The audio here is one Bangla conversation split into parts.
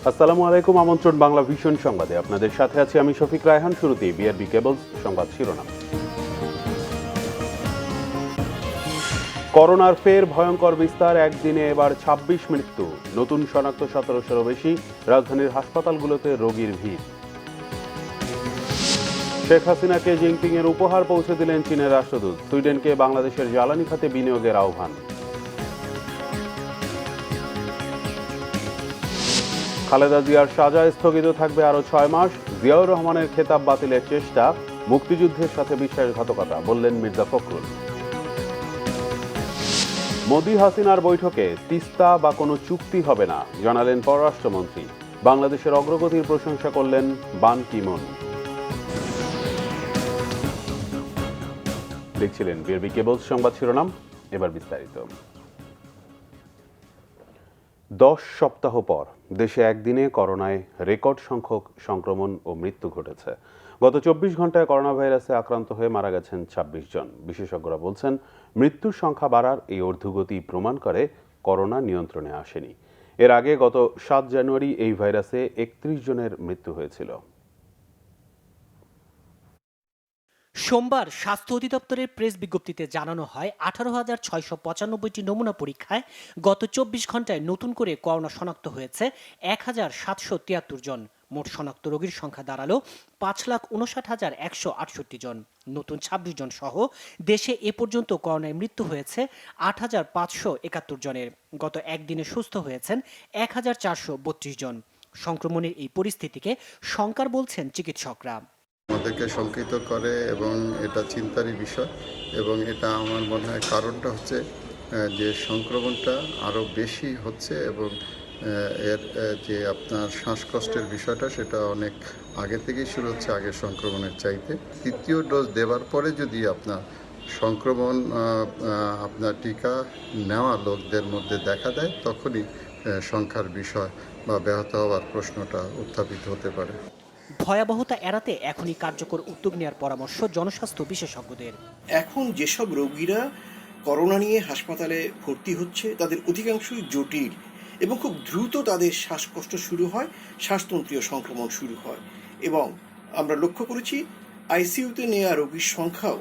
আসসালামু আলাইকুম। আমন্ত্রণ বাংলা ভিশন সংবাদে আপনাদের সাথে আছি আমি শফিক রায়হান। শুরুতেই বিআরবি কেবলস সংবাদ শিরোনাম। করোনার ফের ভয়ঙ্কর বিস্তার, একদিনে এবার ২৬ মৃত্যু, নতুন শনাক্ত ১৭০০-রও বেশি, রাজধানীর হাসপাতালগুলোতে রোগীর ভিড়। শেখ হাসিনাকে জিনপিং এর উপহার পৌঁছে দিলেন চীনের রাষ্ট্রদূত, সুইডেনকে বাংলাদেশের জ্বালানি খাতে বিনিয়োগের আহ্বান। খালেদা জিয়ার সাজা স্থগিত থাকবে আরো ৬ মাস, জিয়াউর রহমানের খেতাব বাতিলের চেষ্টা মুক্তিযুদ্ধের সাথে বিশ্বাসঘাতকতা, বললেন মির্জা ফখরুল। মোদি হাসিনার বৈঠকে তিস্তা বা কোনো চুক্তি হবে না, জানালেন পররাষ্ট্রমন্ত্রী। বাংলাদেশের অগ্রগতির প্রশংসা করলেন বান কি মুন। দেখছিলেন বিআরবি কেবলস সংবাদ শিরোনাম, এবার বিস্তারিত। 10 সপ্তাহ পর দেশে একদিনে করোনায় রেকর্ড সংখ্যক সংক্রমণ ও মৃত্যু ঘটেছে। গত 24 ঘন্টায় করোনা ভাইরাসে আক্রান্ত হয়ে মারা গেছেন 26 জন। বিশেষজ্ঞরা বলছেন, মৃত্যুর সংখ্যা বাড়ার এই ঊর্ধ্বগতি প্রমাণ করে করোনা নিয়ন্ত্রণে আসেনি। এর আগে গত 7 জানুয়ারি এই ভাইরাসে 31 জনের মৃত্যু হয়েছিল। সোমবার স্বাস্থ্য অধিদপ্তরের প্রেস বিজ্ঞপ্তিতে জানানো হয়, 18,695টি নমুনা পরীক্ষায় গত 24 ঘন্টায় নতুন করে করোনা শনাক্ত হয়েছে 1,773 জন। মোট শনাক্ত রোগীর সংখ্যা দাঁড়ালো 5,59,168 জন। নতুন 26 জন সহ দেশে এ পর্যন্ত করোনায় মৃত্যু হয়েছে 8,571 জনের। গত একদিনে সুস্থ হয়েছেন 1,432 জন। সংক্রমণের এই পরিস্থিতিকে শঙ্কার বলছেন চিকিৎসকরা। আমাদেরকে শঙ্কিত করে এবং এটা চিন্তারই বিষয়, এবং এটা আমার মনে হয় কারণটা হচ্ছে যে সংক্রমণটা আরও বেশি হচ্ছে, এবং এর যে আপনার শ্বাসকষ্টের বিষয়টা সেটা অনেক আগে থেকেই শুরু হচ্ছে, আগের সংক্রমণের চাইতে। তৃতীয় ডোজ দেওয়ার পরে যদি আপনার সংক্রমণ আপনার টিকা নেওয়া লোকদের মধ্যে দেখা দেয়, তখনই সংখ্যার বিষয় বা ব্যাহত হওয়ার প্রশ্নটা উত্থাপিত হতে পারে। ভয়াবহতা এড়াতে এখনই কার্যকর উদ্যোগ নেওয়ার পরামর্শ জনস্বাস্থ্য বিশেষজ্ঞদের। এখন যেসব রোগীরা করোনা নিয়ে হাসপাতালে ভর্তি হচ্ছে তাদের অধিকাংশই জটিল এবং খুব দ্রুত তাদের শ্বাসকষ্ট শুরু হয়, শ্বাসতন্ত্রীয় সংক্রমণ শুরু হয়, এবং আমরা লক্ষ্য করেছি আইসিইউতে নেওয়া রোগীর সংখ্যাও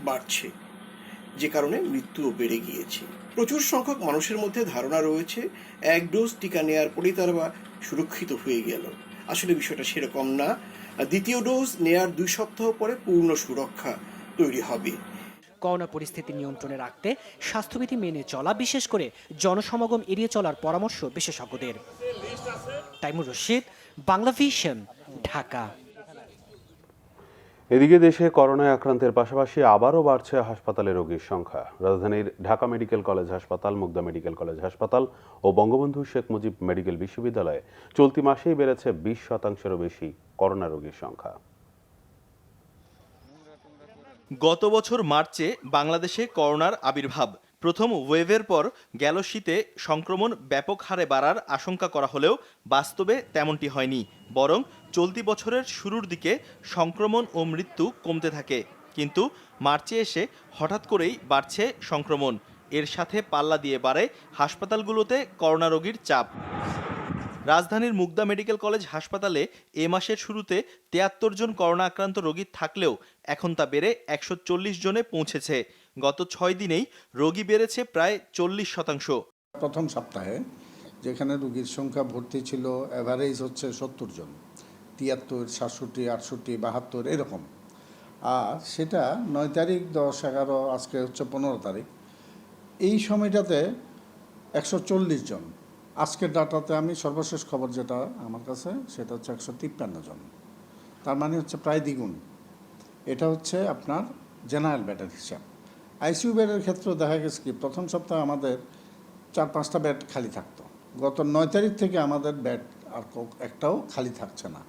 বাড়ছে, যে কারণে মৃত্যুও বেড়ে গিয়েছে। প্রচুর সংখ্যক মানুষের মধ্যে ধারণা রয়েছে এক ডোজ টিকা নেওয়ার পরেই তারা সুরক্ষিত হয়ে গেল। আসলে বিষয়টা সেরকম না। দ্বিতীয় ডোজ নেয়ার 2 সপ্তাহ পরে পূর্ণ সুরক্ষা তৈরি হবে। করোনা পরিস্থিতি নিয়ন্ত্রণে রাখতে স্বাস্থ্যবিধি মেনে চলা, বিশেষ করে জনসমাগম এড়িয়ে চলার পরামর্শ বিশেষজ্ঞদের। তাইমুর রশিদ, বাংলা ভিশন, ঢাকা। এদিকে দেশে করোনায় আক্রান্তের পাশাপাশি আবারও বাড়ছে হাসপাতালে রোগীর সংখ্যা। রাজধানীর ঢাকা মেডিকেল কলেজ হাসপাতাল, মুগদা মেডিকেল কলেজ হাসপাতাল ও বঙ্গবন্ধু শেখ মুজিব মেডিকেল বিশ্ববিদ্যালয়ে চলতি মাসেই বেড়েছে 20%-রও বেশি করোনা রোগীর সংখ্যা। গত বছর মার্চে বাংলাদেশে করোনার আবির্ভাব। প্রথম ওয়েভের পর গেল শীতে সংক্রমণ ব্যাপক হারে বাড়ার আশঙ্কা করা হলেও বাস্তবে তেমনটি হয়নি, বরং চলতি বছরের শুরুর দিকে সংক্রমণ ও মৃত্যু কমতে থাকে। কিন্তু মার্চে এসে হঠাৎ করেই বাড়ছে সংক্রমণ। এর সাথে পাল্লা দিয়ে বাড়ে হাসপাতালগুলোতে করোনা রোগীর চাপ। রাজধানীর মুগদা মেডিকেল কলেজ হাসপাতালে এ মাসের শুরুতে 73 জন করোনা আক্রান্ত রোগী থাকলেও এখন তা বেড়ে 140 জনে পৌঁছেছে। গত 6 দিনেই রোগী বেড়েছে প্রায় 40%। প্রথম সপ্তাহে যেখানে রোগীর সংখ্যা ভর্তি ছিল অ্যাভারেজ হচ্ছে 70 জন, 73, 67, 68, 72 এরকম। আর সেটা 9 তারিখ, 10, 11, আজকে হচ্ছে 15 তারিখ, এই সময়টাতে 140 জন। আজকের ডাটাতে আমি সর্বশেষ খবর যেটা আমার কাছে, সেটা হচ্ছে 153 জন। তার মানে হচ্ছে প্রায় দ্বিগুণ। এটা হচ্ছে আপনার জেনারেল বেডের হিসাব। আইসিইউ বেডের ক্ষেত্রেও দেখা গেছে কি, প্রথম সপ্তাহে আমাদের 4-5টা বেড খালি থাকতো। গত 9 তারিখ থেকে আমাদের বেড আর একটাও খালি থাকছে না।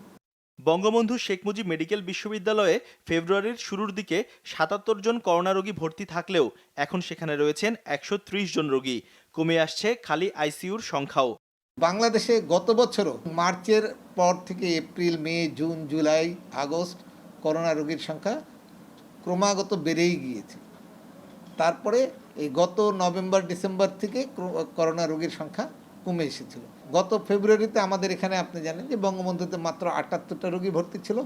বঙ্গবন্ধু শেখ মুজিব মেডিকেল বিশ্ববিদ্যালয়ে ফেব্রুয়ারির শুরুর দিকে 77 জন করোনা রোগী ভর্তি থাকলেও এখন সেখানে রয়েছেন 130 জন রোগী। কমে আসছে খালি আইসিইউর সংখ্যাও। বাংলাদেশে গত বছরও মার্চের পর থেকে এপ্রিল, মে, জুন, জুলাই, আগস্ট করোনা রোগীর সংখ্যা ক্রমাগত বেড়েই গিয়েছে। তারপরে এই গত নভেম্বর, ডিসেম্বর থেকে করোনা রোগীর সংখ্যা কমে এসেছিল। গত ফেব্রুয়ারিতে আমাদের এখানে আপনি জানেন যে বঙ্গবন্ধুতে মাত্র 78টা রোগী ভর্তি ছিল,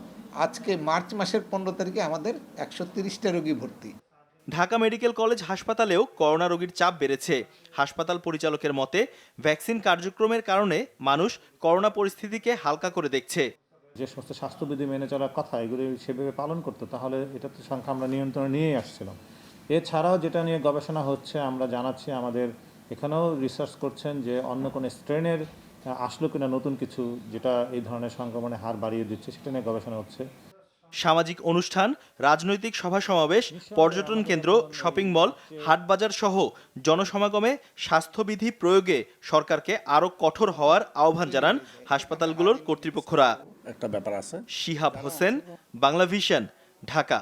আজকে মার্চ মাসের 15 তারিখে আমাদের 130টা রোগী ভর্তি। ঢাকা মেডিকেল কলেজ হাসপাতালেও করোনা রোগীর চাপ বেড়েছে। হাসপাতাল পরিচালকের মতে, ভ্যাকসিন কার্যক্রমের কারণে মানুষ করোনা পরিস্থিতিকে হালকা করে দেখছে। যে সমস্ত স্বাস্থ্যবিধি মেনে চলার কথা এগুলি সেভাবে পালন করতো, তাহলে এটাতে সংখ্যা আমরা নিয়ন্ত্রণে নিয়েই আসছিলাম। এছাড়াও যেটা নিয়ে গবেষণা হচ্ছে, আমরা জানাচ্ছি আমাদের এখানেও রিসার্চ করছেন যে অন্য কোনো স্ট্রেনের আসলো কিনা নতুন কিছু যেটা এই ধরনের সংক্রমণের হার বাড়িয়ে দিচ্ছে, সেটা নিয়ে গবেষণা হচ্ছে। সামাজিক অনুষ্ঠান, রাজনৈতিক সভা সমাবেশ, পর্যটন কেন্দ্র, শপিং মল, হাটবাজার সহ জনসমাগমে স্বাস্থ্যবিধি প্রয়োগে সরকারকে আরও কঠোর হওয়ার আহ্বান জানান হাসপাতালগুলোর কর্তৃপক্ষরা। একটা ব্যাপার আছে। শিহাব হোসেন, বাংলা ভিশন, ঢাকা।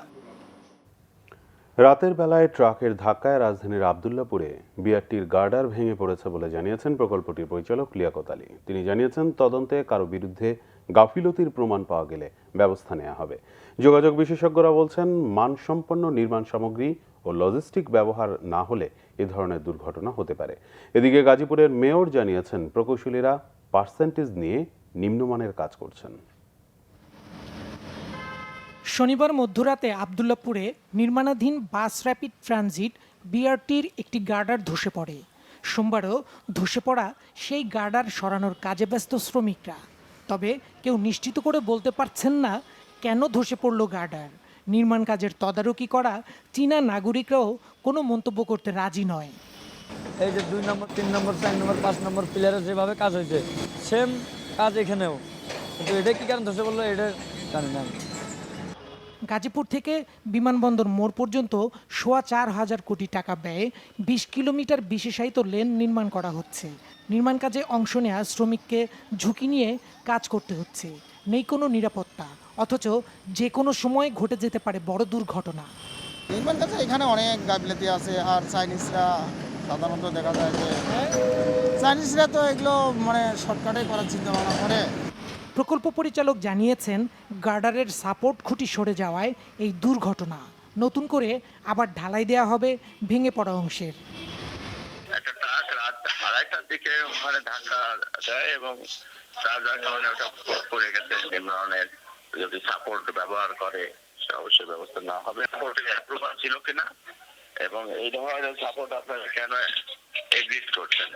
রাতের বেলায় ট্রাকের ধাক্কায় রাজধানীর আব্দুল্লাপুরে বিআরটির গার্ডার ভেঙে পড়েছে বলে জানিয়েছেন প্রকল্পটির পরিচালক লিয়াকত আলী। তিনি জানিয়েছেন, তদন্তে কারো বিরুদ্ধে গাফিলতির প্রমাণ পাওয়া গেলে ব্যবস্থা নেওয়া হবে। যোগাযোগ বিশেষজ্ঞরা বলছেন, মানসম্পন্ন নির্মাণ সামগ্রী ও লজিস্টিক ব্যবহার না হলে এ ধরনের দুর্ঘটনা হতে পারে। এদিকে গাজীপুরের মেয়র জানিয়েছেন, প্রকৌশলীরা পার্সেন্টেজ নিয়ে নিম্নমানের কাজ করছেন। শনিবার মধ্যরাতে আব্দুল্লাপুরে নির্মাণাধীন বাস র্যাপিড ট্রানজিট বিআরটির একটি গার্ডার ধসে পড়ে। সোমবারও ধসে পড়া সেই গার্ডার সরানোর কাজে ব্যস্ত শ্রমিকরা। তবে কেউ নিশ্চিত করে বলতে পারছেন না কেন ধসে পড়ল গার্ডার। নির্মাণ কাজের তদারকি করা চীনা নাগরিকরাও কোনো মন্তব্য করতে রাজি নয়। এই যে 2 নম্বর, 3 নম্বর, 4 নম্বর, 5 নম্বর পিলারে যেভাবে কাজ হয়েছে, সেম কাজ এখানেও, কিন্তু এটা কি কারণ ধসে পড়লো এটা জানি না। গাজীপুর থেকে বিমানবন্দর মোড় পর্যন্ত 4,500 কোটি টাকা ব্যয়ে 20 কিলোমিটার বিশেষায়িত লেন নির্মাণ করা হচ্ছে। নির্মাণ কাজে অংশ নেওয়া শ্রমিককে ঝুঁকি নিয়ে কাজ করতে হচ্ছে। নেই কোনো নিরাপত্তা, অথচ যে কোনো সময় ঘটে যেতে পারে বড় দুর্ঘটনা। নির্মাণ কাজে এখানে অনেক গাফিলতি আছে। আর চাইনিজরা সাধারণত দেখা যায় যে চাইনিজরা তো এগুলো শর্টকাটে করার চিন্তা ভাবনা করে। প্রকল্প পরিচালক জানিয়েছেন, গার্ডারের সাপোর্ট খুঁটি সরে যাওয়ায় এই দুর্ঘটনা। নতুন করে আবার ঢালাই দেওয়া হবে ভেঙে পড়া অংশের। একটা ট্রাক রাত 2:30টার দিকে ওখানে ধাক্কা দেয় এবং যার কারণে ওটা পড়ে গেছে। এই ধরনের যদি সাপোর্ট ব্যবহার করে সে অবশ্যই ব্যবস্থা না হবে। সাপোর্টের অ্যাপ্রুভাল ছিল কিনা এবং এই ধরনের সাপোর্ট আপনারা কেন এক্সিস্ট করছেন।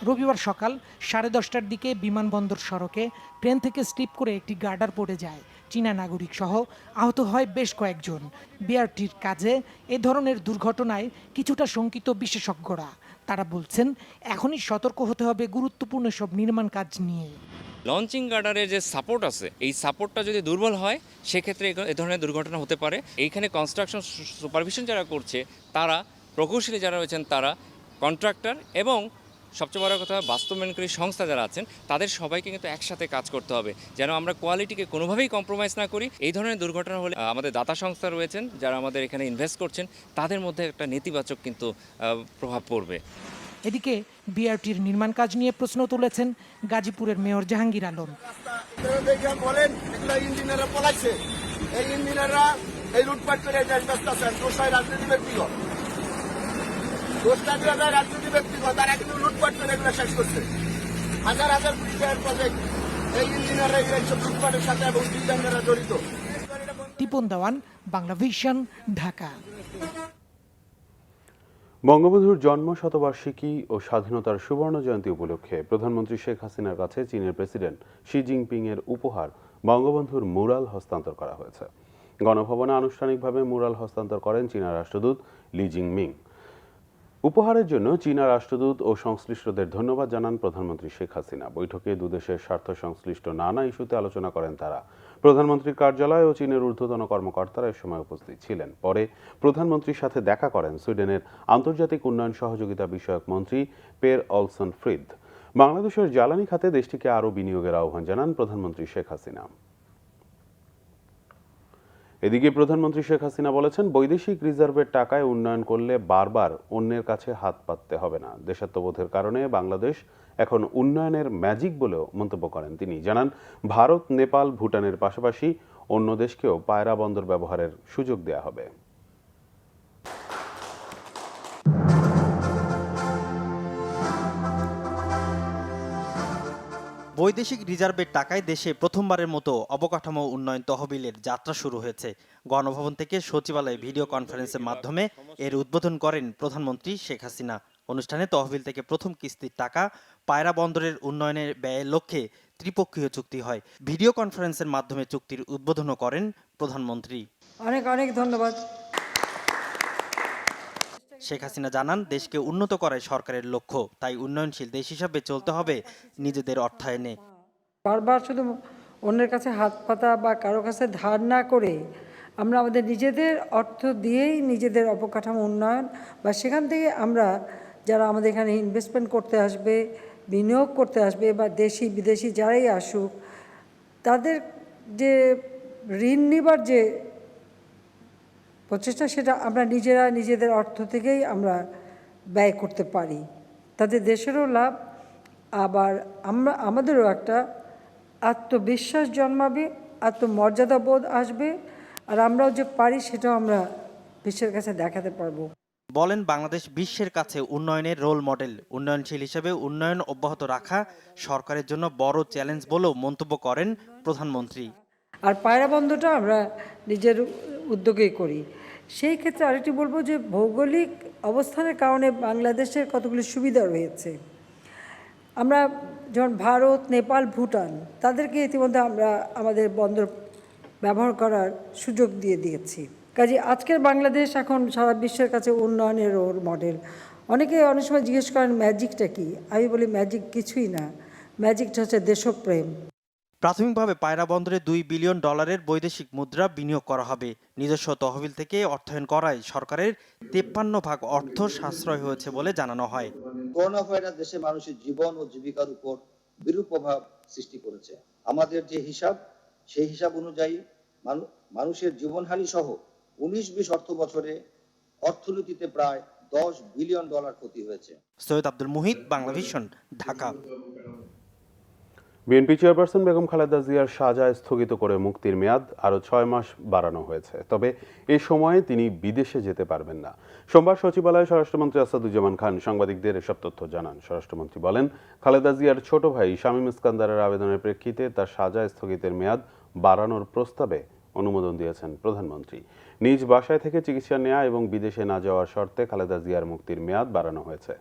রবিবার সকাল 10:30টার দিকে বিমানবন্দর সড়কে ট্রেন থেকে স্লিপ করে একটি গার্ডার পড়ে যায়। চীনা নাগরিক সহ আহত হয় বেশ কয়েকজন। বিআরটির কাজে এ ধরনের দুর্ঘটনায় কিছুটা শঙ্কিত বিশেষজ্ঞরা। তারা বলছেন, এখনই সতর্ক হতে হবে গুরুত্বপূর্ণ সব নির্মাণ কাজ নিয়ে। লঞ্চিং গার্ডারের যে সাপোর্ট আছে, এই সাপোর্টটা যদি দুর্বল হয় সেক্ষেত্রে এ ধরনের দুর্ঘটনা হতে পারে। এইখানে কনস্ট্রাকশন সুপারভিশন যারা করছে তারা, প্রকৌশলী যারা রয়েছেন তারা, কন্ট্রাক্টর এবং সবচেয়ে বড় কথা বাস্তবায়নকারী সংস্থা যারা আছেন তাদের সবাইকে কিন্তু একসাথে কাজ করতে হবে, যেন আমরা কোয়ালিটিকে কোনোভাবেই কম্প্রোমাইজ না করি। এই ধরনের দুর্ঘটনা হলে আমাদের দাতা সংস্থা রয়েছেন যারা আমাদের এখানে ইনভেস্ট করছেন, তাদের মধ্যে একটা নেতিবাচক কিন্তু প্রভাব পড়বে। এদিকে বিআরটির নির্মাণ কাজ নিয়ে প্রশ্ন তুলেছেন গাজীপুরের মেয়র জাহাঙ্গীর আলম। বলেন এগুলো ইঞ্জিনিয়াররা পলাইছে, এই ইঞ্জিনিয়াররা এই লুটপাট করে রাজনীতি ব্যক্তিগত রাজনীতি ব্যক্তিগত তারা কিন্তু লুটপাট করে এগুলো শেষ করছে। হাজার হাজার কোটি টাকার প্রজেক্ট এই ইঞ্জিনিয়াররা এইসব লুটপাটের সাথে এবং ডিজাইনাররা জড়িত। টিপন দেওয়ান, বাংলা ভিশন, ঢাকা। বঙ্গবন্ধুর জন্ম শতবার্ষিকী ও স্বাধীনতার সুবর্ণ জয়ন্তী উপলক্ষে প্রধানমন্ত্রী শেখ হাসিনার কাছে চীনের প্রেসিডেন্ট শি জিনপিং এর উপহার বঙ্গবন্ধুর মুরাল হস্তান্তর করা হয়েছে। গণভবনে আনুষ্ঠানিকভাবে মুরাল হস্তান্তর করেন চীনা রাষ্ট্রদূত লি জিংমিং। উপহারের জন্য চীনা রাষ্ট্রদূত ও সংশ্লিষ্টদের ধন্যবাদ জানান প্রধানমন্ত্রী শেখ হাসিনা। বৈঠকে দুদেশের স্বার্থ সংশ্লিষ্ট নানা ইস্যুতে আলোচনা করেন তারা। প্রধানমন্ত্রীর কার্যালয় ও চীনের ঊর্ধ্বতন কর্মকর্তারা এ সময় উপস্থিত ছিলেন। পরে প্রধানমন্ত্রীর সাথে দেখা করেন সুইডেনের আন্তর্জাতিক উন্নয়ন সহযোগিতা বিষয়ক মন্ত্রী পের অলসন ফ্রিদ। বাংলাদেশের জ্বালানি খাতে দেশটিকে আরও বিনিয়োগের আহ্বান জানান প্রধানমন্ত্রী শেখ হাসিনা। এদিকে প্রধানমন্ত্রী শেখ হাসিনা বলেছেন, বৈদেশিক রিজার্ভের টাকায় উন্নয়ন করলে বারবার অন্যের কাছে হাত পাততে হবে না। দেশাত্মবোধের কারণে বাংলাদেশ এখন উন্নয়নের ম্যাজিক বলেও মন্তব্য করেন তিনি। জানান, ভারত, নেপাল, ভুটানের পাশাপাশি অন্য দেশকেও পায়রা বন্দর ব্যবহারের সুযোগ দেয়া হবে। বৈদেশিক রিজার্ভের টাকায় দেশে প্রথমবারের মতো অবকাঠামো উন্নয়ন তহবিলের যাত্রা শুরু হয়েছে। গণভবন থেকে সচিবালয়ে ভিডিও কনফারেন্সের মাধ্যমে এর উদ্বোধন করেন প্রধানমন্ত্রী শেখ হাসিনা। অনুষ্ঠানে তহবিল থেকে প্রথম কিস্তির টাকা পায়রা বন্দরের উন্নয়নের ব্যয়ের লক্ষ্যে ত্রিপক্ষীয় চুক্তি হয়। ভিডিও কনফারেন্সের মাধ্যমে চুক্তির উদ্বোধনও করেন প্রধানমন্ত্রী। অনেক অনেক ধন্যবাদ। শেখ হাসিনা জানান, দেশকে উন্নত করাই সরকারের লক্ষ্য, তাই উন্নয়নশীল দেশ হিসাবে চলতে হবে নিজেদের অর্থায়নে। বারবার শুধু অন্যের কাছে হাত পাতা বা কারো কাছে ধার না করে আমরা আমাদের নিজেদের অর্থ দিয়েই নিজেদের অবকাঠামো উন্নয়ন বা সেখান থেকে আমরা যারা আমাদের এখানে ইনভেস্টমেন্ট করতে আসবে, বিনিয়োগ করতে আসবে বা দেশি বিদেশি যারাই আসুক, তাদের যে ঋণ নেবার যে প্রচেষ্টা সেটা আমরা নিজেরা নিজেদের অর্থ থেকেই আমরা ব্যয় করতে পারি। তাতে দেশেরও লাভ, আবার আমাদেরও একটা আত্মবিশ্বাস জন্মাবে, আত্মমর্যাদা বোধ আসবে, আর আমরাও যে পারি সেটাও আমরা বিশ্বের কাছে দেখাতে পারবো। বলেন, বাংলাদেশ বিশ্বের কাছে উন্নয়নের রোল মডেল। উন্নয়নশীল হিসেবে উন্নয়ন অব্যাহত রাখা সরকারের জন্য বড় চ্যালেঞ্জ বলেও মন্তব্য করেন প্রধানমন্ত্রী। আর পায়রা বন্দরটা আমরা নিজের উদ্যোগেই করি। সেই ক্ষেত্রে আরেকটি বলবো যে ভৌগোলিক অবস্থানের কারণে বাংলাদেশের কতগুলি সুবিধা রয়েছে। আমরা যেমন ভারত, নেপাল, ভুটান তাদেরকে ইতিমধ্যে আমরা আমাদের বন্দর ব্যবহার করার সুযোগ দিয়ে দিয়েছি। কাজে আজকের বাংলাদেশ এখন সারা বিশ্বের কাছে উন্নয়নের রোল মডেল। অনেকে অনেক সময় জিজ্ঞেস করেন ম্যাজিকটা কি? আমি বলি ম্যাজিক কিছুই না, ম্যাজিকটা হচ্ছে দেশপ্রেম। প্রাথমিকভাবে পায়রা বন্দরে $2 বিলিয়ন বৈদেশিক মুদ্রা বিনিয়োগ করা হবে। নিজস্ব তহবিল থেকে অর্থায়ন করায় সরকারের 53% অর্থ সাশ্রয় হয়েছে বলে জানানো হয়। করোনা ভাইরাস দেশে মানুষের জীবন ও জীবিকার উপর বিরূপ প্রভাব সৃষ্টি করেছে। আমাদের যে হিসাব, সেই হিসাব অনুযায়ী মানুষের জীবনহানি সহ 19-20 অর্থ বছরে অর্থনীতিতে প্রায় $10 বিলিয়ন ক্ষতি হয়েছে। সৈয়দ আব্দুল মুহিত, বাংলাভিশন, ঢাকা। বিএনপি চেয়ারপারসন বেগম খালেদা জিয়ার সাজা স্থগিত করে মুক্তির মেয়াদ আরও 6 মাস বাড়ানো হয়েছে। তবে এ সময়ে তিনি বিদেশে যেতে পারবেন না। সোমবার সচিবালয়ে স্বরাষ্ট্রমন্ত্রী আসাদুজ্জামান খান সাংবাদিকদের এসব তথ্য জানান। স্বরাষ্ট্রমন্ত্রী বলেন, খালেদা জিয়ার ছোট ভাই শামীম ইস্কান্দারের আবেদনের প্রেক্ষিতে তার সাজা স্থগিতের মেয়াদ বাড়ানোর প্রস্তাবে অনুমোদন দিয়েছেন প্রধানমন্ত্রী। নিজ বাসায় থেকে চিকিৎসা নেওয়া এবং বিদেশে না যাওয়ার শর্তে খালেদা জিয়ার মুক্তির মেয়াদ বাড়ানো হয়েছে।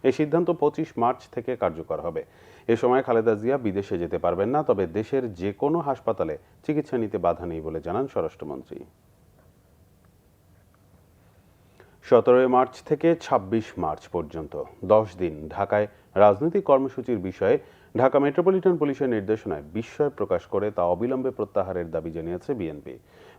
এই সিদ্ধান্ত 25 মার্চ থেকে কার্যকর হবে। এ সময় খালেদা জিয়া বিদেশে যেতে পারবেন না, তবে দেশের যে কোনো হাসপাতালে চিকিৎসা নিতে বাধা নেই বলে জানান স্বরাষ্ট্রমন্ত্রী। 17 মার্চ থেকে 26 মার্চ পর্যন্ত 10 দিন ঢাকায় রাজনৈতিক কর্মসূচির বিষয়ে ঢাকা মেট্রোপলিটন পুলিশের নির্দেশনায় বিস্ময় প্রকাশ করে তা অবিলম্বে প্রত্যাহারের দাবি জানিয়েছে বিএনপি।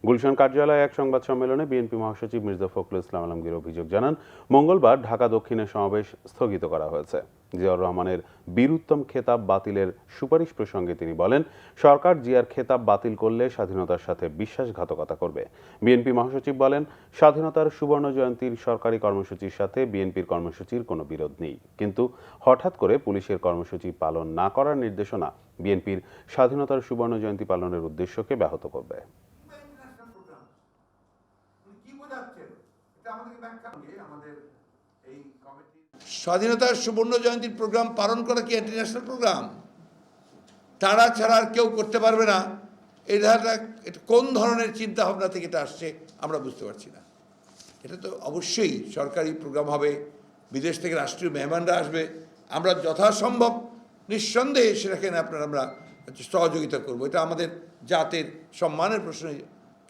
গুলশান কার্যালয়ে এক সংবাদ সম্মেলনে বিএনপি মহাসচিব মির্জা ফখরুল ইসলাম আলমগীর অভিযোগ জানান, মঙ্গলবার ঢাকা দক্ষিণে সমাবেশ স্থগিত করা হয়েছে। জিয়াউর রহমানের বীরুত্তম খেতাব বাতিলের সুপারিশ প্রসঙ্গে তিনি বলেন, সরকার জিয়ার খেতাব বাতিল করলে স্বাধীনতার সাথে বিশ্বাসঘাতকতা করবে। বিএনপি মহাসচিব বলেন, স্বাধীনতার সুবর্ণ জয়ন্তীর সরকারি কর্মসূচির সাথে বিএনপির কর্মসূচির কোনো বিরোধ নেই, কিন্তু হঠাৎ করে পুলিশের কর্মসূচি পালন না করার নির্দেশনা বিএনপির স্বাধীনতার সুবর্ণ জয়ন্তী পালনের উদ্দেশ্যকে ব্যাহত করবে। স্বাধীনতার সুবর্ণ জয়ন্তীর প্রোগ্রাম পালন করা কি ইন্টারন্যাশনাল প্রোগ্রাম? তারা ছাড়া আর কেউ করতে পারবে না। এটা কোন ধরনের চিন্তা ভাবনা থেকে এটা আসছে আমরা বুঝতে পারছি না। এটা তো অবশ্যই সরকারি প্রোগ্রাম হবে, বিদেশ থেকে রাষ্ট্রীয় মেহমানরা আসবে, আমরা যথাসম্ভব নিঃসন্দেহে সেটাকে আমরা সহযোগিতা করব। এটা আমাদের জাতের সম্মানের প্রশ্ন।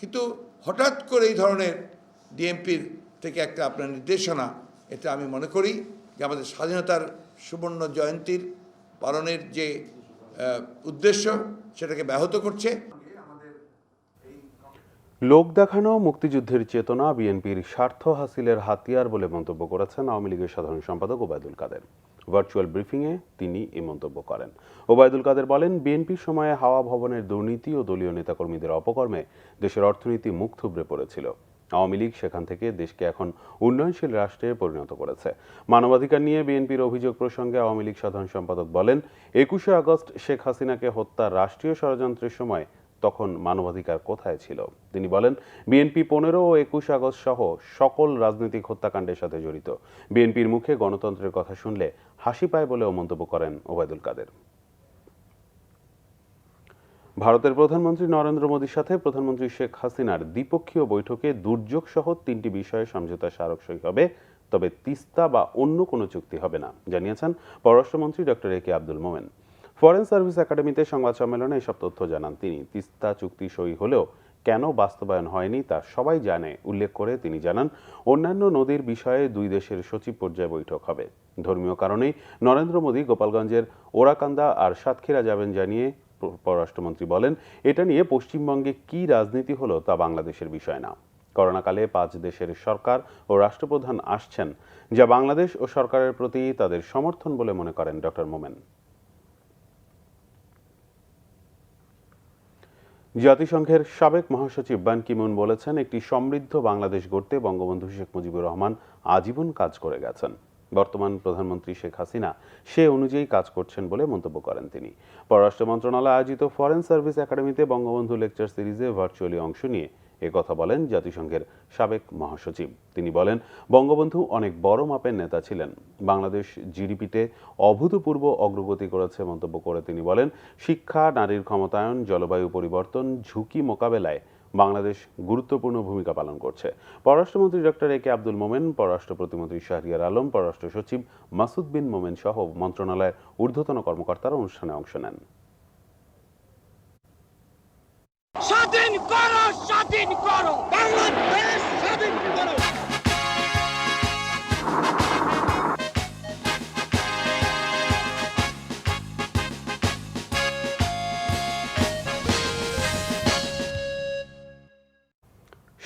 কিন্তু হঠাৎ করে এই ধরনের ডিএমপির থেকে একটা আপনার নির্দেশনা, এটা আমি মনে করি যে আমাদের স্বাধীনতার সুবর্ণ জয়ন্তীর পালনের যে উদ্দেশ্য সেটাকে ব্যাহত করছে। লোক দেখানো মুক্তিযুদ্ধের চেতনা বিএনপির স্বার্থ হাসিলের হাতিয়ার বলে মন্তব্য করেছেন আওয়ামী লীগের সাধারণ সম্পাদক ওবায়দুল কাদের। ভার্চুয়াল ব্রিফিংয়ে তিনি এই মন্তব্য করেন। ওবায়দুল কাদের বলেন, বিএনপির সময়ে হাওয়া ভবনের দুর্নীতি ও দলীয় নেতাকর্মীদের অপকর্মে দেশের অর্থনীতি মুখ থুবড়ে পড়েছিল। আওয়ামী লীগ সেখান থেকে দেশকে এখন উন্নয়নশীল রাষ্ট্রে পরিণত করেছে। মানবাধিকার নিয়ে বিএনপির অভিযোগ প্রসঙ্গে আওয়ামী লীগ সাধারণ সম্পাদক বলেন, 21শে আগস্ট শেখ হাসিনাকে হত্যার রাষ্ট্রীয় ষড়যন্ত্রের সময় তখন মানবাধিকার কোথায় ছিল? তিনি বলেন, বিএনপি 15 ও 21 আগস্ট সহ সকল রাজনৈতিক হত্যাকাণ্ডের সাথে জড়িত। বিএনপির মুখে গণতন্ত্রের কথা শুনলে হাসি পায় বলেও মন্তব্য করেন ওবায়দুল কাদের। ভারতের প্রধানমন্ত্রী নরেন্দ্র মোদীর সাথে প্রধানমন্ত্রী শেখ হাসিনার দ্বিপক্ষীয় বৈঠকে দুর্যোগ সহ 3টি বিষয়ে সমঝোতা স্মারক সই হবে, তবে তিস্তা বা অন্য কোনো চুক্তি হবে না, জানিয়েছেন পররাষ্ট্রমন্ত্রী doctor A K Abdul Momen. Foreign service একাডেমিতে সংবাদ সম্মেলনে এসব তথ্য জানান তিনি। তিস্তা চুক্তি সই হলেও কেন বাস্তবায়ন হয়নি তা সবাই জানে উল্লেখ করে তিনি জানান, অন্যান্য নদীর বিষয়ে দুই দেশের সচিব পর্যায়ে বৈঠক হবে। ধর্মীয় কারণেই নরেন্দ্র মোদী গোপালগঞ্জের ওরাকান্দা আর সাতক্ষীরা যাবেন জানিয়ে পররাষ্ট্রমন্ত্রী বলেন, এটা নিয়ে পশ্চিমবঙ্গে কি রাজনীতি হলো তা বাংলাদেশের বিষয় না। করোনাকালে 5 দেশের সরকার ও রাষ্ট্রপ্রধান আসছেন, যা বাংলাদেশ ও সরকারের প্রতি তাদের সমর্থন বলে মনে করেন ডক্টর মোমেন। জাতিসংঘের সাবেক মহাসচিব বান কি মুন বলেছেন, একটি সমৃদ্ধ বাংলাদেশ গড়তে বঙ্গবন্ধু শেখ মুজিবুর রহমান আজীবন কাজ করে গেছেন। বর্তমান প্রধানমন্ত্রী শেখ হাসিনা সে অনুযায়ী কাজ করছেন বলে মন্তব্য করেন তিনি। পররাষ্ট্র মন্ত্রণালয় আয়োজিত ফরেন সার্ভিস একাডেমিতে বঙ্গবন্ধু লেকচার সিরিজে ভার্চুয়ালি অংশ নিয়ে একথা বলেন জাতিসংঘের সাবেক মহাসচিব। তিনি বলেন, বঙ্গবন্ধু অনেক বড় মাপের নেতা ছিলেন। বাংলাদেশ জিডিপিতে অভূতপূর্ব অগ্রগতি করেছে মন্তব্য করে তিনি বলেন, শিক্ষা, নারীর ক্ষমতায়ন, জলবায়ু পরিবর্তন, ঝুঁকি মোকাবেলায় বাংলাদেশ গুরুত্বপূর্ণ ভূমিকা পালন করছে। পররাষ্ট্রমন্ত্রী ডক্টর এ কে আব্দুল মোমেন, পররাষ্ট্র প্রতিমন্ত্রী শাহরিয়ার আলম, পররাষ্ট্র সচিব মাসুদ বিন মোমেন সহ মন্ত্রণালয়ের ঊর্ধ্বতন কর্মকর্তারা অনুষ্ঠানে অংশ নেন। স্বাধীন করো, স্বাধীন করো, বাংলাদেশ স্বাধীন করো।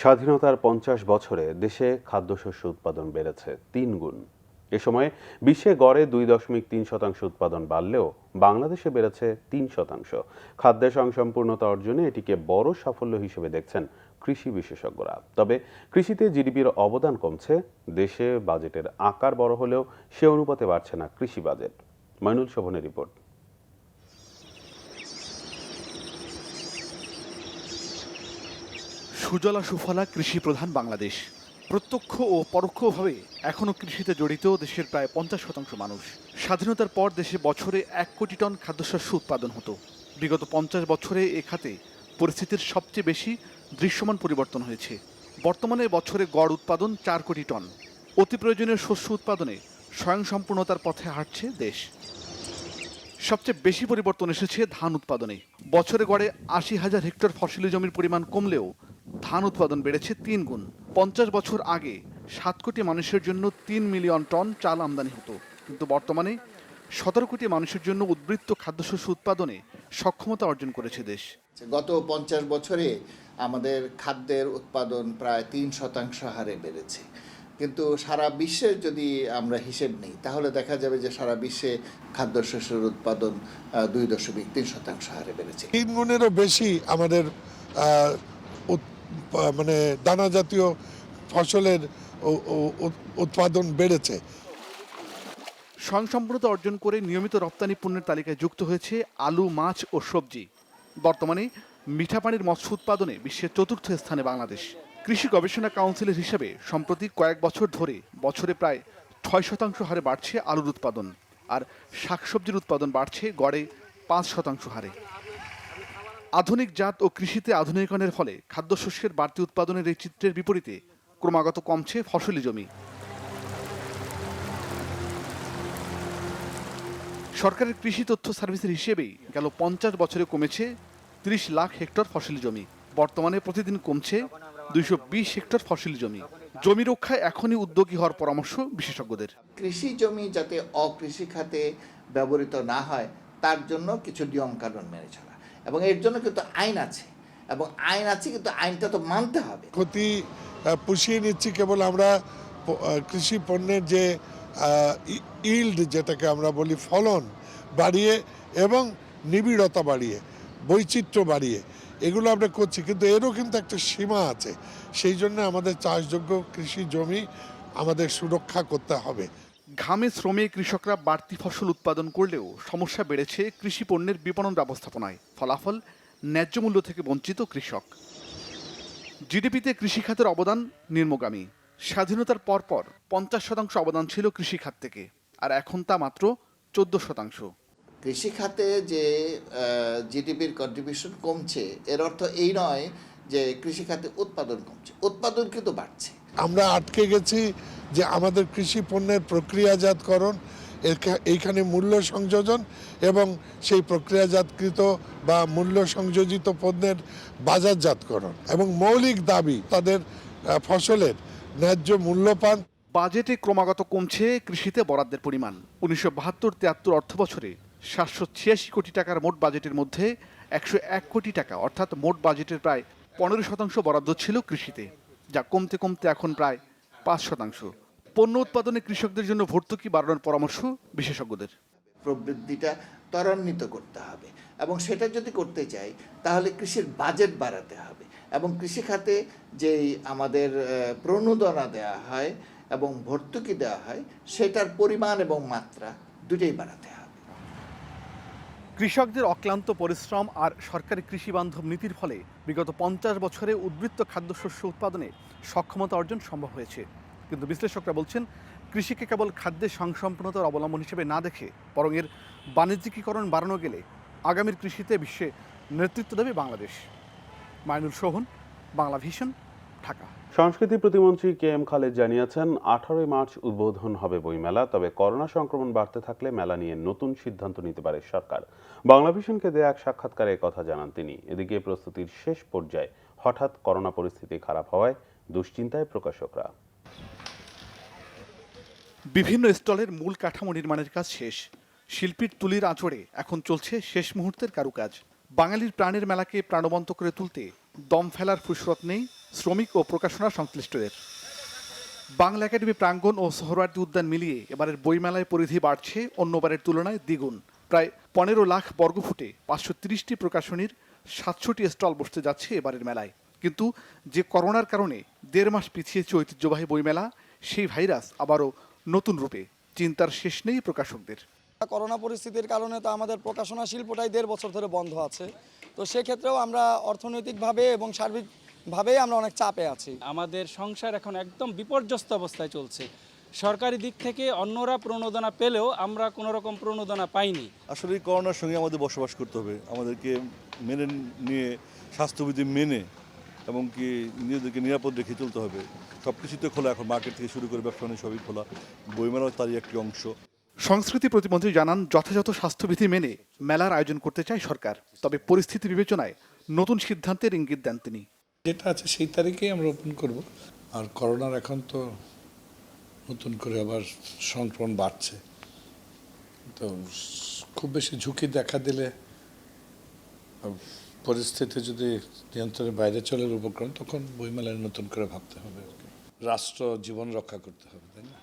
স্বাধীনতার 50 বছরে দেশে খাদ্যশস্য উৎপাদন বেড়েছে 3 গুণ। এ সময়ে বিশ্বে গড়ে 2.3% উৎপাদন বাড়লেও বাংলাদেশে বেড়েছে 3%। খাদ্যে স্বয়ংসম্পূর্ণতা অর্জনে এটিকে বড় সাফল্য হিসেবে দেখছেন কৃষি বিশেষজ্ঞরা। তবে কৃষিতে জিডিপির অবদান কমছে। দেশে বাজেটের আকার বড় হলেও সে অনুপাতে বাড়ছে না কৃষি বাজেট। মইনুল শোভনের রিপোর্ট। সুজলা সুফলা কৃষি প্রধান বাংলাদেশ। প্রত্যক্ষ ও পরোক্ষভাবে এখনও কৃষিতে জড়িত দেশের প্রায় 50% মানুষ। স্বাধীনতার পর দেশে বছরে 1 কোটি টন খাদ্যশস্য উৎপাদন হতো। বিগত 50 বছরে এ খাতে পরিস্থিতির সবচেয়ে বেশি দৃশ্যমান পরিবর্তন হয়েছে। বর্তমানে বছরে গড় উৎপাদন 4 কোটি টন। অতি প্রয়োজনীয় শস্য উৎপাদনে স্বয়ংসম্পূর্ণতার পথে হাঁটছে দেশ। সবচেয়ে বেশি পরিবর্তন এসেছে ধান উৎপাদনে। বছরে গড়ে 80,000 হেক্টর ফসলি জমির পরিমাণ কমলেও ধান উৎপাদন বেড়েছে 3 গুণ। 50 বছর আগে 7 কোটি মানুষের জন্য 3 মিলিয়ন টন চাল আমদানি হতো, কিন্তু বর্তমানে 17 কোটি মানুষের জন্য উদ্বৃত্ত খাদ্যশস্য উৎপাদনে সক্ষমতা অর্জন করেছে দেশ। গত 50 বছরে আমাদের খাদ্যের উৎপাদন প্রায় 3% হারে বেড়েছে, কিন্তু সারা বিশ্বের যদি আমরা হিসেব নিই তাহলে দেখা যাবে যে সারা বিশ্বে খাদ্যশস্যের উৎপাদন 2.3% হারে বেড়েছে। 3 গুণেরও বেশি আমাদের মানে দানা জাতীয় ফসলের উৎপাদন বেড়েছে। স্বয়ংসম্পূর্ণতা অর্জন করে নিয়মিত রপ্তানি পণ্যের তালিকায় যুক্ত হয়েছে আলু, মাছ ও সবজি। বর্তমানে মিঠা পানির মৎস্য উৎপাদনে বিশ্বের 4র্থ স্থানে বাংলাদেশ। কৃষি গবেষণা কাউন্সিলের হিসাবে সম্প্রতি কয়েক বছর ধরে বছরে প্রায় 6% হারে বাড়ছে আলুর উৎপাদন, আর শাকসবজির উৎপাদন বাড়ছে গড়ে 5% হারে। আধুনিক জাত ও কৃষিতে আধুনিকায়নের ফলে খাদ্যশস্যের বাড়তি উৎপাদনের এই চিত্রের বিপরীতে ক্রমাগত কমছে ফসলি জমি। সরকারের কৃষি তথ্য সার্ভিসের হিসেবেই গেল 50 বছরে কমেছে 30 লাখ হেক্টর ফসলি জমি। বর্তমানে প্রতিদিন কমছে 220 হেক্টর ফসলি জমি। জমি রক্ষায় এখনই উদ্যোগী হওয়ার পরামর্শ বিশেষজ্ঞদের। কৃষি জমি যাতে অকৃষি খাতে ব্যবহৃত না হয় তার জন্য কিছু নিয়ম কানুন মেনে চলা, এবং এর জন্য কিন্তু আইন আছে, এবং আইন আছে কিন্তু আইনটা তো মানতে হবে। ক্ষতি পুষিয়ে নিচ্ছি কেবল আমরা কৃষি পণ্যের যে ইল্ড যেটাকে আমরা বলি ফলন বাড়িয়ে এবং নিবিড়তা বাড়িয়ে, বৈচিত্র্য বাড়িয়ে এগুলো আমরা করছি, কিন্তু এরও কিন্তু একটা সীমা আছে। সেই জন্য আমাদের চাষযোগ্য কৃষি জমি আমাদের সুরক্ষা করতে হবে। ঘামে শ্রমে কৃষকরা বাড়তি ফসল উৎপাদন করলেও সমস্যা বেড়েছে কৃষি পণ্যের বিপণন ব্যবস্থাপনায়। ফলাফল, ন্যায্য মূল্য থেকে বঞ্চিত কৃষক। জিডিপিতে কৃষি খাতের অবদান নিম্নগামী। স্বাধীনতার পরপর 50% অবদান ছিল কৃষি খাত থেকে, আর এখন তা মাত্র 14%। কৃষি খাতে যে জিডিপির কন্ট্রিবিউশন কমছে এর অর্থ এই নয় যে কৃষি খাতে উৎপাদন কমছে, উৎপাদন কিন্তু বাড়ছে। আমরা আটকে গেছি যে আমাদের কৃষি পণ্যের প্রক্রিয়াজাতকরণ, এইখানে মূল্য সংযোজন এবং সেই প্রক্রিয়াজাতকৃত বা মূল্য সংযোজিত পণ্যের বাজারজাতকরণ এবং মৌলিক দাবি তাদের ফসলের ন্যায্য মূল্য পান। বাজেটে ক্রমাগত কমছে কৃষিতে বরাদ্দের পরিমাণ। 1972-73 অর্থবছরে 786 কোটি টাকার মোট বাজেটের মধ্যে 101 কোটি টাকা অর্থাৎ মোট বাজেটের প্রায় 15% বরাদ্দ ছিল কৃষিতে, যা কমতে কমতে এখন প্রায় 5%। পণ্য উৎপাদনে কৃষকদের জন্য ভর্তুকি বাড়ানোর পরামর্শ বিশেষজ্ঞদের। প্রবৃদ্ধিটা ত্বরান্বিত করতে হবে এবং সেটা যদি করতে চাই তাহলে কৃষির বাজেট বাড়াতে হবে এবং কৃষি খাতে যেই আমাদের প্রণোদনা দেওয়া হয় এবং ভর্তুকি দেওয়া হয় সেটার পরিমাণ এবং মাত্রা দুটোই বাড়াতে হবে। কৃষকদের অক্লান্ত পরিশ্রম আর সরকারি কৃষি বান্ধব নীতির ফলে বিগত 50 বছরে উদ্বৃত্ত খাদ্যশস্য উৎপাদনে সক্ষমতা অর্জন সম্ভব হয়েছে। কিন্তু বিশ্লেষকরা বলছেন, কৃষিকে কেবল খাদ্যের স্বয়ংসম্পূর্ণতার অবলম্বন হিসেবে না দেখে বরং এর বাণিজ্যিকীকরণ বাড়ানো গেলে আগামীর কৃষিতে বিশ্বে নেতৃত্ব দেবে বাংলাদেশ। মাইনুল সোহন, বাংলা ভিশন, ঢাকা। সংস্কৃতি প্রতিমন্ত্রী KM খালেদ জানিয়েছেন 18 মার্চ উদ্বোধন হবে বইমেলা, তবে করোনা সংক্রমণ বাড়তে থাকলে মেলা নিয়ে নতুন সিদ্ধান্ত নিতে পারে সরকার। বাংলা ভিশনকে দেয়া এক সাক্ষাৎকারে কথা জানান তিনি। এদিকে প্রস্তুতির শেষ পর্যায়ে হঠাৎ করোনা পরিস্থিতি খারাপ হওয়ায় দুশ্চিন্তায় প্রকাশকরা। বিভিন্ন স্টলের মূল কাঠামো নির্মাণের কাজ শেষ। শিল্পীর তুলির আঁচড়ে এখন চলছে শেষ মুহূর্তের কারুকাজ। বাঙালির প্রাণের মেলাকে প্রাণবন্ত করে তুলতে দম ফেলার ফুরসত নেই শ্রমিক ও প্রকাশনা সংশ্লিষ্টদের। বাংলা একাডেমি প্রাঙ্গণ ও সোহরাওয়ার্দী উদ্যান মিলিয়ে এবারের বইমেলায় পরিধি বাড়ছে অন্যবারের তুলনায় দ্বিগুণ। প্রায় 15 লাখ বর্গফুটে 530টি প্রকাশনীর 700টি স্টল বসতে যাচ্ছে এবারের মেলায়। কিন্তু যে করোনার কারণে 1.5 মাস পিছিয়েছে ঐতিহ্যবাহী বইমেলা, সেই ভাইরাস আবারও নতুন রূপে। চিন্তার শেষ নেই প্রকাশকদের। করোনা পরিস্থিতির কারণে তো আমাদের প্রকাশনা শিল্পটাই 1.5 বছর ধরে বন্ধ আছে। তো সেক্ষেত্রেও আমরা অর্থনৈতিকভাবে এবং সার্বিকভাবেই আমরা অনেক চাপে আছি। আমাদের সংসার এখন একদম বিপর্যস্ত অবস্থায় চলছে। সরকারি দিক থেকে অন্যরা প্রণোদনা পেলেও আমরা কোনো রকম প্রণোদনা পাইনি। আসলে করোনার সঙ্গে আমাদের বসবাস করতে হবে, আমাদেরকে মেনে নিয়ে স্বাস্থ্যবিধি মেনে এবং কি নিজেদেরকে নিরাপদ রেখে চলতে হবে। সব কিছুতে খোলা, এখন মার্কেট থেকে শুরু করে ব্যবসা বাণিজ্য সবই খোলা, বইমেলাও তারই একটি অংশ। সংস্কৃতি প্রতিমন্ত্রী জানান, যথাযথ স্বাস্থ্যবিধি মেনে মেলার আয়োজন করতে চায় সরকার, তবে পরিস্থিতি বিবেচনায় নতুন সিদ্ধান্তের ইঙ্গিত দেন তিনি। যেটা আছে সেই তারিখেই আমরা ওপেন করব। আর করোনার এখন তো নতুন করে আবার সংক্রমণ বাড়ছে, তো খুব বেশি ঝুঁকি দেখা দিলে পরিস্থিতি যদি নিয়ন্ত্রণের বাইরে চলে উপক্রম, তখন বইমেলায় নতুন করে ভাবতে হবে। রাষ্ট্র জীবন রক্ষা করতে হবে, তাই না?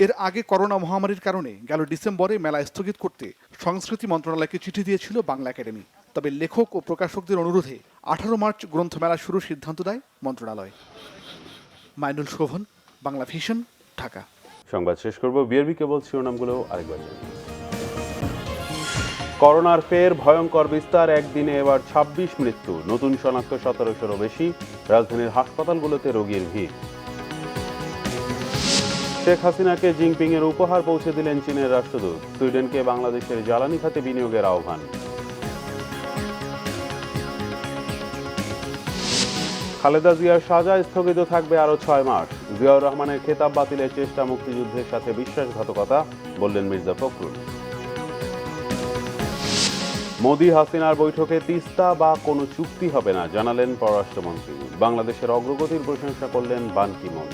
এর আগে করোনা মহামারীর কারণে গেল ডিসেম্বরে মেলা স্থগিত করতে সংস্কৃতি মন্ত্রণালয়কে চিঠি দিয়েছিল বাংলা একাডেমি। তবে লেখক ও প্রকাশকদের অনুরোধে 18 মার্চ গ্রন্থমেলা শুরুর সিদ্ধান্ত দেয় মন্ত্রণালয়। মাইনুল শোভন, বাংলা ভিশন, ঢাকা। সংবাদ শেষ করব বিআরবি কেবল শিরোনামগুলো আরেকবার। করোনার ফের ভয়ঙ্কর বিস্তার, একদিনে এবার 26 মৃত্যু, নতুন শনাক্ত 1700-রও বেশি। রাজধানীর হাসপাতালগুলোতে রোগীর ভিড়। শেখ হাসিনাকে জিনপিং এর উপহার পৌঁছে দিলেন চীনের রাষ্ট্রদূত। সুইডেনকে বাংলাদেশের জ্বালানি খাতে বিনিয়োগের আহ্বান। খালেদা জিয়ার সাজা স্থগিত থাকবে আরো 6 মাস। জিয়াউর রহমানের খেতাব বাতিলের চেষ্টা মুক্তিযুদ্ধের সাথে বিশ্বাসঘাতকতা, বললেন মির্জা ফখরুল। মোদি হাসিনার বৈঠকে তিস্তা বা কোনো চুক্তি হবে না, জানালেন পররাষ্ট্রমন্ত্রী। বাংলাদেশের অগ্রগতির প্রশংসা করলেন বান কি মুন।